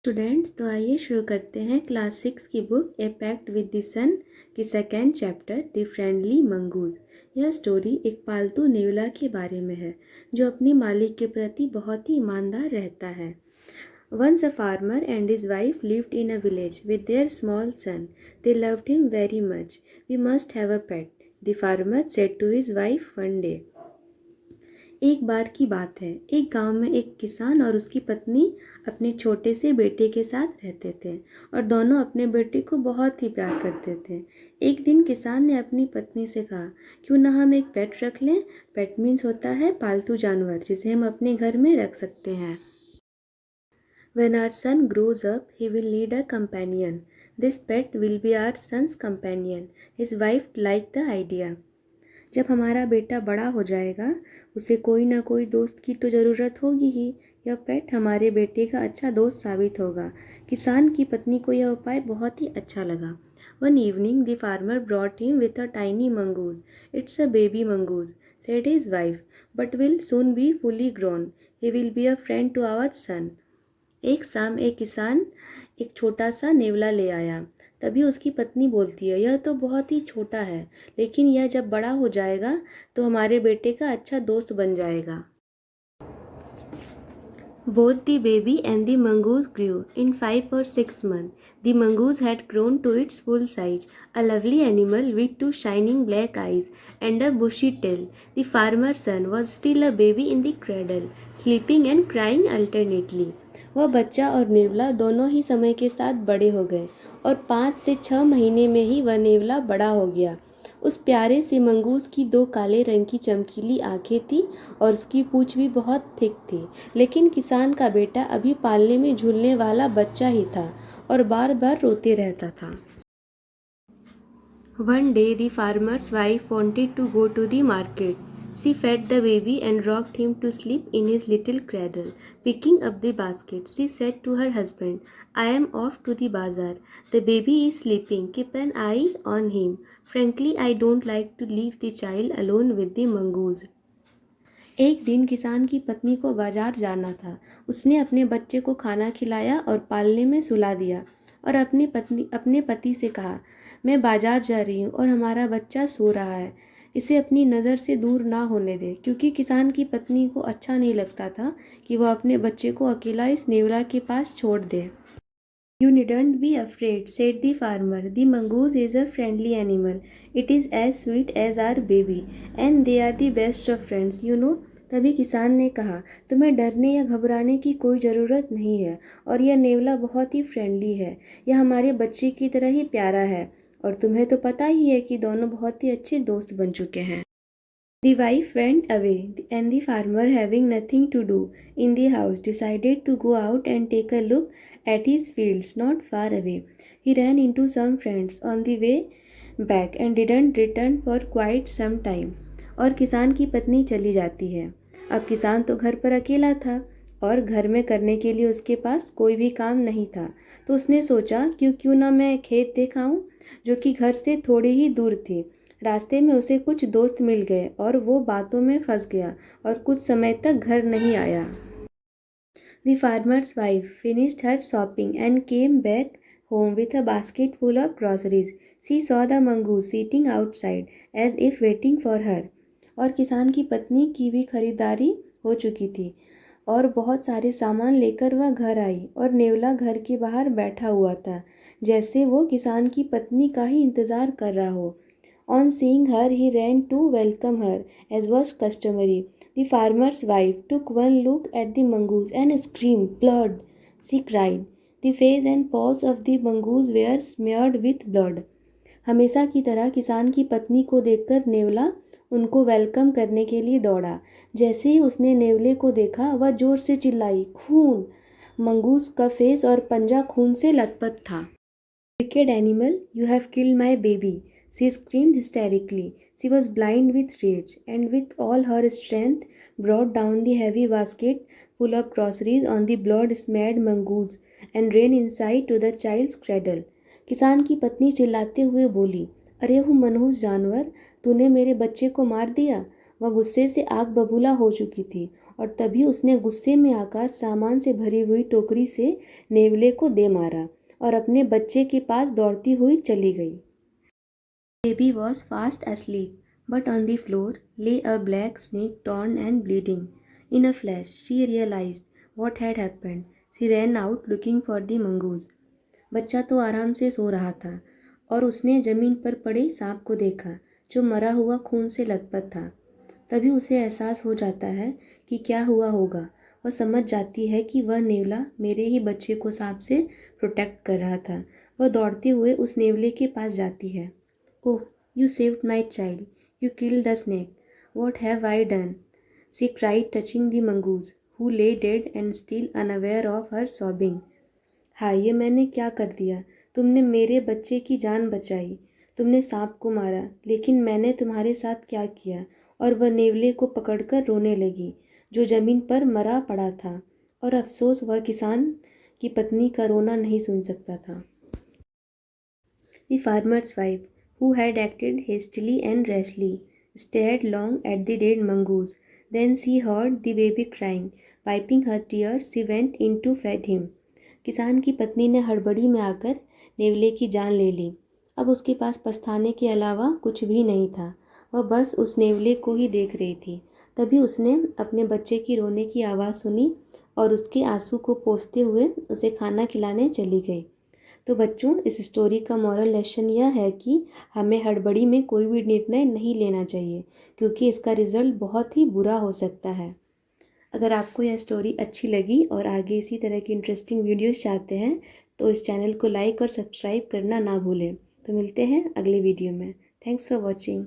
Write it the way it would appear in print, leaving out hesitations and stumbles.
Students, तो आइए शुरू करते हैं क्लास 6 की book a pact with the sun की second chapter the friendly mongoose. यह स्टोरी एक पालतू नेवला के बारे में है जो अपने मालिक के प्रति बहुत ही ईमानदार रहता है। Once a farmer and his wife lived in a village with their small son. They loved him very much. We must have a pet, the farmer said to his wife one day. एक बार की बात है, एक गांव में एक किसान और उसकी पत्नी अपने छोटे से बेटे के साथ रहते थे और दोनों अपने बेटे को बहुत ही प्यार करते थे। एक दिन किसान ने अपनी पत्नी से कहा, क्यों ना हम एक पेट रख लें। पेट मीन्स होता है पालतू जानवर जिसे हम अपने घर में रख सकते हैं। When our son grows up, he will need a companion. This pet will be our son's companion. His wife liked the idea. जब हमारा बेटा बड़ा हो जाएगा उसे कोई ना कोई दोस्त की तो ज़रूरत होगी ही। यह पेट हमारे बेटे का अच्छा दोस्त साबित होगा। किसान की पत्नी को यह उपाय बहुत ही अच्छा लगा। One evening the farmer brought him with a tiny mongoose. It's a baby mongoose, said his wife, but will soon be fully grown. He will be a friend to our son. एक शाम एक किसान एक छोटा सा नेवला ले आया। तभी उसकी पत्नी बोलती है, यह तो बहुत ही छोटा है, लेकिन यह जब बड़ा हो जाएगा तो हमारे बेटे का अच्छा दोस्त बन जाएगा। Both the baby and the mongoose grew. In 5 or 6 months, the mongoose had grown to its full size, a lovely animal with 2 shining black eyes and a bushy tail. The farmer's son was still a baby in the cradle, sleeping and crying alternately. वह बच्चा और नेवला दोनों ही समय के साथ बड़े हो गए और 5 से 6 महीने में ही वह नेवला बड़ा हो गया। उस प्यारे से मंगूस की 2 काले रंग की चमकीली आंखें थी और उसकी पूंछ भी बहुत थिक थी। लेकिन किसान का बेटा अभी पालने में झूलने वाला बच्चा ही था और बार बार रोते रहता था। One day the farmer's wife wanted to go to the market. She fed the baby and rocked him to sleep in his little cradle. Picking up the basket, she said to her husband, I am off to the bazaar. The baby is sleeping. Keep an eye on him. Frankly, I don't like to leave the child alone with the mongoose. एक दिन किसान की पत्नी को बाजार जाना था। उसने अपने बच्चे को खाना खिलाया और पालने में सुला दिया और अपने पति से कहा, मैं बाजार जा रही हूँ और हमारा बच्चा सो रहा है, इसे अपनी नज़र से दूर ना होने दे। क्योंकि किसान की पत्नी को अच्छा नहीं लगता था कि वह अपने बच्चे को अकेला इस नेवला के पास छोड़ दे। You needn't be afraid, said the farmer. The mongoose is a friendly animal. It is as sweet as our baby, and they are the best of friends, you know. तभी किसान ने कहा, तुम्हें डरने या घबराने की कोई ज़रूरत नहीं है और यह नेवला बहुत ही फ्रेंडली है। यह हमारे बच्चे की तरह ही प्यारा है और तुम्हें तो पता ही है कि दोनों बहुत ही अच्छे दोस्त बन चुके हैं। The wife went away, and the farmer, having nothing to do in the house, decided to go out and take a look at his fields not far away. He ran into some friends on the way back and didn't return for quite some time. और किसान की पत्नी चली जाती है। अब किसान तो घर पर अकेला था और घर में करने के लिए उसके पास कोई भी काम नहीं था। तो उसने सोचा क्यों ना मैं खेत देख आऊं, जो कि घर से थोड़ी ही दूर थी। रास्ते में उसे कुछ दोस्त मिल गए और वो बातों में फंस गया और कुछ समय तक घर नहीं आया। The farmer's wife finished her shopping and came back home with a basket full of groceries. She saw the mongoose sitting outside as if waiting for her. और किसान की पत्नी की भी खरीदारी हो चुकी थी और बहुत सारे सामान लेकर वह घर आई और नेवला घर के बाहर बैठा हुआ था, जैसे वो किसान की पत्नी का ही इंतज़ार कर रहा हो। On seeing her, he ran to welcome her, as was customary. The farmer's wife took one look at the mongoose and screamed, Blood! She cried. The face and paws of the mongoose were smeared with blood. हमेशा की तरह किसान की पत्नी को देखकर नेवला उनको welcome करने के लिए दौड़ा। जैसे ही उसने नेवले को देखा, वह जोर से चिल्लाई, खून! मंगूस का फेस और पंजा खून से लथपथ था। Wicked animal, you have killed my baby. She screamed hysterically. She was blind with rage, and with all her strength brought down the heavy basket full of groceries on the blood-smeared mongoose and ran inside to the child's cradle. किसान की पत्नी चिल्लाते हुए बोली, अरे वो मनहूस जानवर, तूने मेरे बच्चे को मार दिया। वह गुस्से से आग बबूला हो चुकी थी और तभी उसने गुस्से में आकर सामान से भरी हुई टोकरी से नेवले को दे मारा और अपने बच्चे के पास दौड़ती हुई चली गई। Baby was fast asleep, but on the floor lay a black snake, torn and bleeding. In a flash, she realized what had happened. She ran out looking for the mongoose. बच्चा तो आराम से सो रहा था और उसने जमीन पर पड़े सांप को देखा जो मरा हुआ खून से लथपथ था। तभी उसे एहसास हो जाता है कि क्या हुआ होगा। वह समझ जाती है कि वह नेवला मेरे ही बच्चे को सांप से प्रोटेक्ट कर रहा था। वह दौड़ते हुए उस नेवले के पास जाती है। Oh, you saved my child, you killed the snake, what have I done, she cried touching the mongoose who lay dead and still unaware of her sobbing. हाय, ये मैंने क्या कर दिया। तुमने मेरे बच्चे की जान बचाई, तुमने सांप को मारा, लेकिन मैंने तुम्हारे साथ क्या किया। और वह नेवले को पकड़कर रोने लगी जो ज़मीन पर मरा पड़ा था। और अफसोस, वह किसान की पत्नी का रोना नहीं सुन सकता था। The farmer's wife, who had acted hastily and rashly, stared long at the dead mongoose. Then she heard the baby crying. Wiping her tears, she went in to feed him. किसान की पत्नी ने हड़बड़ी में आकर नेवले की जान ले ली। अब उसके पास पछताने के अलावा कुछ भी नहीं था। वह बस उस नेवले को ही देख रही थी। तभी उसने अपने बच्चे की रोने की आवाज़ सुनी और उसके आंसू को पोंछते हुए उसे खाना खिलाने चली गई। तो बच्चों, इस स्टोरी का मॉरल लेसन यह है कि हमें हड़बड़ी में कोई भी निर्णय नहीं लेना चाहिए, क्योंकि इसका रिज़ल्ट बहुत ही बुरा हो सकता है। अगर आपको यह स्टोरी अच्छी लगी और आगे इसी तरह की इंटरेस्टिंग वीडियोस चाहते हैं तो इस चैनल को लाइक और सब्सक्राइब करना ना भूलें। तो मिलते हैं अगले वीडियो में। Thanks for watching.